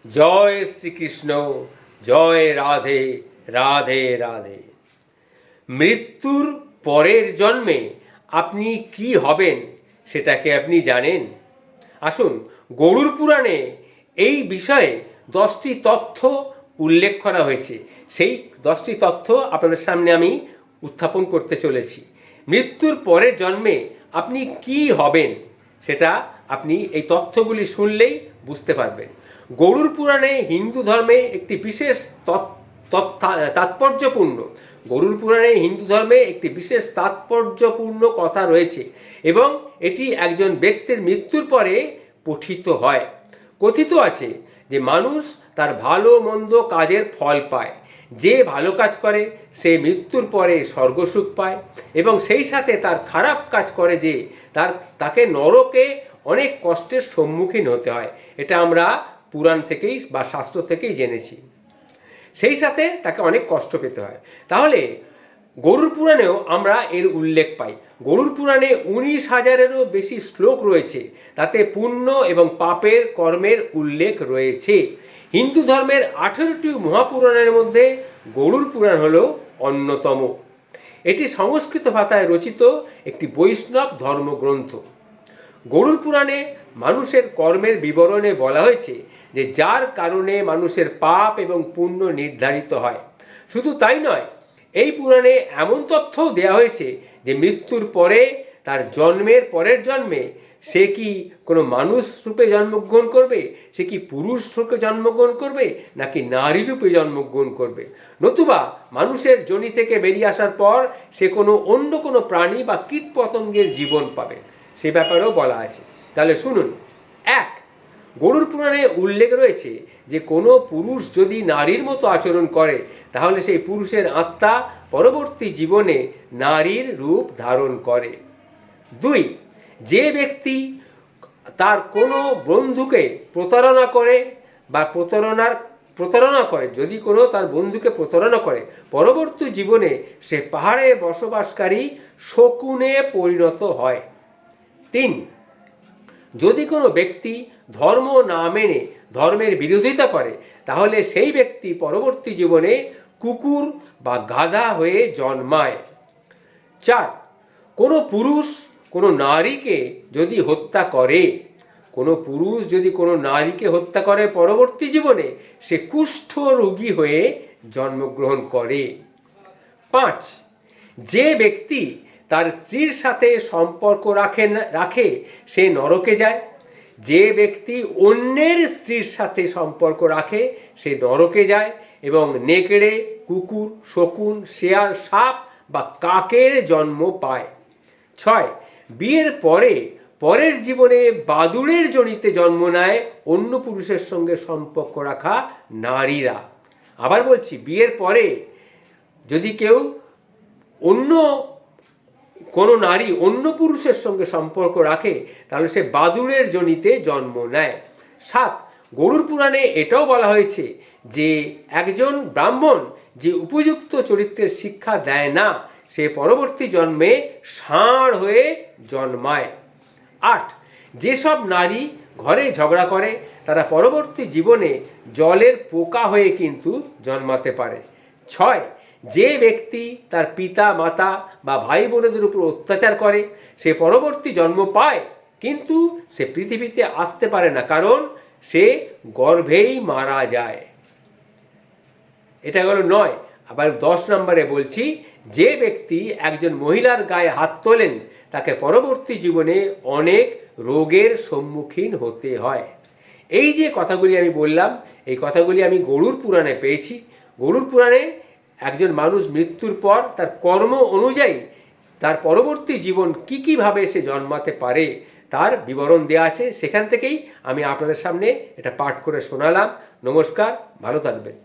জয় শ্রীকৃষ্ণ, জয় রাধে রাধে রাধে। মৃত্যুর পরের জন্মে আপনি কি হবেন সেটাকে আপনি জানেন? আসুন, গরুড় পুরাণে এই বিষয়ে 10টি তথ্য উল্লেখ করা হয়েছে। সেই 10টি তথ্য আপনাদের সামনে আমি উত্থাপন করতে চলেছি। মৃত্যুর পরের জন্মে আপনি কি হবেন সেটা আপনি এই তথ্যগুলি শুনলেই বুঝতে পারবেন। গরুড় পুরাণে হিন্দু ধর্মে একটি বিশেষ তাৎপর্যপূর্ণ গরুড় পুরাণে হিন্দু ধর্মে একটি বিশেষ তাৎপর্যপূর্ণ কথা রয়েছে এবং এটি একজন ব্যক্তির মৃত্যুর পরে পঠিত হয়। কথিত আছে যে মানুষ তার ভালো মন্দ কাজের ফল পায়। যে ভালো কাজ করে সে মৃত্যুর পরে স্বর্গসুখ পায় এবং সেই সাথে তার খারাপ কাজ করে যে তাকে নরকে অনেক কষ্টের সম্মুখীন হতে হয়। এটা আমরা পুরাণ থেকেই বা শাস্ত্র থেকেই জেনেছি। সেই সাথে তাকে অনেক কষ্ট পেতে হয়। তাহলে গরুড় পুরাণেও আমরা এর উল্লেখ পাই। গরুড় পুরাণে 19,000-এরও বেশি শ্লোক রয়েছে, তাতে পুণ্য এবং পাপের কর্মের উল্লেখ রয়েছে। হিন্দু ধর্মের 18টি মহাপুরাণের মধ্যে গরুড় পুরাণ হল অন্যতম। এটি সংস্কৃত ভাষায় রচিত একটি বৈষ্ণব ধর্মগ্রন্থ। গরুড় পুরাণে মানুষের কর্মের বিবরণে বলা হয়েছে যে যার কারণে মানুষের পাপ এবং পুণ্য নির্ধারিত হয়। শুধু তাই নয়, এই পুরাণে এমন তথ্যও দেওয়া হয়েছে যে মৃত্যুর পরে তার জন্মের পরের জন্মে সে কি কোনো মানুষ রূপে জন্মগ্রহণ করবে, সে কি পুরুষ রূপে জন্মগ্রহণ করবে, নাকি নারী রূপে জন্মগ্রহণ করবে, নতুবা মানুষের যোনি থেকে বেরিয়ে আসার পর সে অন্য কোনো প্রাণী বা কীট পতঙ্গের জীবন পাবে, সে ব্যাপারেও বলা আছে। তাহলে শুনুন। 1. গরুড় পুরাণে উল্লেখ রয়েছে যে কোনো পুরুষ যদি নারীর মতো আচরণ করে তাহলে সেই পুরুষের আত্মা পরবর্তী জীবনে নারীর রূপ ধারণ করে। 2. যে ব্যক্তি তার কোনো বন্ধুকে প্রতারণা করে বা প্রতারণা করে, যদি কোনো তার বন্ধুকে প্রতারণা করে, পরবর্তী জীবনে সে পাহাড়ে বসবাসকারী শকুনে পরিণত হয়। 3. যদি কোনো ব্যক্তি ধর্ম না মেনে ধর্মের বিরোধিতা করে তাহলে সেই ব্যক্তি পরবর্তী জীবনে কুকুর বা গাধা হয়ে জন্মায়। 4. কোনো পুরুষ কোনো নারীকে যদি হত্যা করে, কোনো পুরুষ যদি কোনো নারীকে হত্যা করে পরবর্তী জীবনে সে কুষ্ঠ রোগী হয়ে জন্মগ্রহণ করে। 5. যে ব্যক্তি তার স্ত্রীর সাথে সম্পর্ক রাখে সে নরকে যায়। যে ব্যক্তি অন্যের স্ত্রীর সাথে সম্পর্ক রাখে সে নরকে যায় এবং নেকড়ে, কুকুর, শকুন, শেয়াল, সাপ বা কাকের জন্ম পায়। 6. বিয়ের পরের জীবনে বাদুড়ের যোনিতে জন্ম নেয় অন্য পুরুষের সঙ্গে সম্পর্ক রাখা নারীরা। আবার বলছি, বিয়ের পরে যদি কোনো নারী অন্য পুরুষের সঙ্গে সম্পর্ক রাখে তাহলে সে বাদুড়ের যোনিতে জন্ম নেয়। 7. গরুড় পুরাণে এটাও বলা হয়েছে যে একজন ব্রাহ্মণ যে উপযুক্ত চরিত্রের শিক্ষা দেয় না সে পরবর্তী জন্মে ষাঁড় হয়ে জন্মায়। 8. যেসব নারী ঘরে ঝগড়া করে তারা পরবর্তী জীবনে জলের পোকা হয়ে কিন্তু জন্মাতে পারে। 6. যে ব্যক্তি তার পিতা মাতা বা ভাই বোনেদের উপর অত্যাচার করে সে পরবর্তী জন্ম পায়, কিন্তু সে পৃথিবীতে আসতে পারে না, কারণ সে গর্ভেই মারা যায়। এটা হলো 9. আবার 10 নম্বরে বলছি, যে ব্যক্তি একজন মহিলার গায়ে হাত তোলেন তাকে পরবর্তী জীবনে অনেক রোগের সম্মুখীন হতে হয়। এই যে কথাগুলি আমি বললাম, এই কথাগুলি আমি গরুড় পুরাণে পেয়েছি। গরুড় পুরাণে একজন মানুষ মৃত্যুর পর তার কর্ম অনুযায়ী তার পরবর্তী জীবন কীভাবে সে জন্মাতে পারে তার বিবরণ দেওয়া আছে। সেখান থেকেই আমি আপনাদের সামনে এটা পাঠ করে শোনালাম। নমস্কার, ভালো থাকবেন।